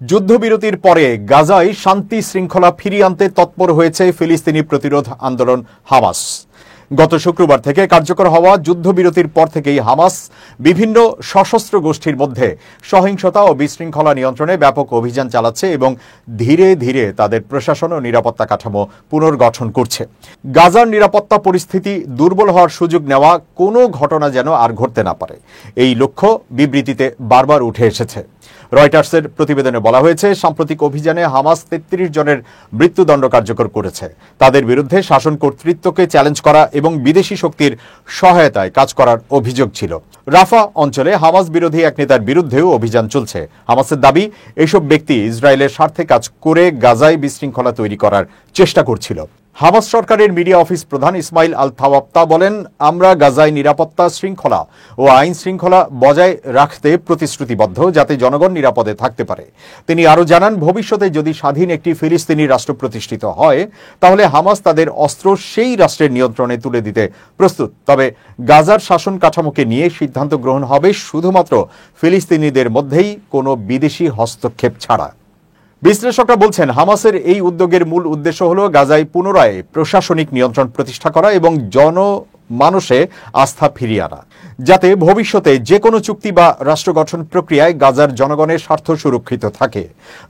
যুদ্ধবিরতির পরে গাজায় শান্তি শৃঙ্খলা ফিরিয়ে আনতে তৎপর হয়েছে ফিলিস্তিনি প্রতিরোধ আন্দোলন হামাস। গত শুক্রবার থেকে কার্যকর হওয়া যুদ্ধবিরতির পর থেকেই হামাস বিভিন্ন সশস্ত্র গোষ্ঠীর মধ্যে সহিংসতা ও বিশৃঙ্খলা নিয়ন্ত্রণে ব্যাপক অভিযান চালাচ্ছে এবং ধীরে ধীরে তাদের প্রশাসন ও নিরাপত্তা কাঠামো পুনর্গঠন করছে। গাজার নিরাপত্তা পরিস্থিতি দুর্বল হওয়ার সুযোগ নেওয়া কোনো ঘটনা যেন আর ঘটতে না পারে, এই লক্ষ্য বিবৃতিতে বারবার উঠে এসেছে। রয়টার্সের প্রতিবেদনে বলা হয়েছে, সাম্প্রতিক অভিযানে হামাস ৩৩ জনের মৃত্যুদণ্ড কার্যকর করেছে। তাদের বিরুদ্ধে শাসন কর্তৃত্বকে চ্যালেঞ্জ করা এবং বিদেশি শক্তির সহায়তায় কাজ করার অভিযোগ ছিল। রাফা অঞ্চলে হামাস বিরোধী এক নেতার বিরুদ্ধেও অভিযান চলছে। হামাসের দাবি, এইসব ব্যক্তি ইসরায়েলের স্বার্থে কাজ করে গাজায় বিশৃঙ্খলা তৈরি করার চেষ্টা করছিল। হামাস সরকারের মিডিয়া অফিস প্রধান ইসমাইল আল থাওয়াপ্তা বলেন, আমরা গাজায় নিরাপত্তা, শৃঙ্খলা ও আইন শৃঙ্খলা বজায় রাখতে প্রতিশ্রুতিবদ্ধ, যাতে জনগণ নিরাপদে থাকতে পারে। তিনি আরও জানান, ভবিষ্যতে যদি স্বাধীন একটি ফিলিস্তিনি রাষ্ট্র প্রতিষ্ঠিত হয়, তাহলে হামাস তাদের অস্ত্র সেই রাষ্ট্রের নিয়ন্ত্রণে তুলে দিতে প্রস্তুত। তবে গাজার শাসন কাঠামোকে নিয়ে সিদ্ধান্ত গ্রহণ হবে শুধুমাত্র ফিলিস্তিনিদের মধ্যেই, কোনো বিদেশি হস্তক্ষেপ ছাড়া। বিশ্লেষকরা বলছেন, হামাসের এই উদ্যোগের মূল উদ্দেশ্য হল গাজায় পুনরায় প্রশাসনিক নিয়ন্ত্রণ প্রতিষ্ঠা করা এবং জনমানসে আস্থা ফিরিয়ে আনা, যাতে ভবিষ্যতে যে কোনো চুক্তি বা রাষ্ট্র গঠন প্রক্রিয়ায় গাজার জনগণের স্বার্থ সুরক্ষিত থাকে।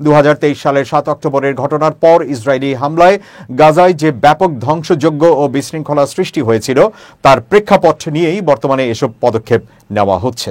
2023 সালের 7 অক্টোবরের ঘটনার পর ইসরায়েলি হামলায় গাজায় যে ব্যাপক ধ্বংসযজ্ঞ ও বিশৃঙ্খলা সৃষ্টি হয়েছিল, তার প্রেক্ষাপট নিয়েই বর্তমানে এসব পদক্ষেপ নেওয়া হচ্ছে।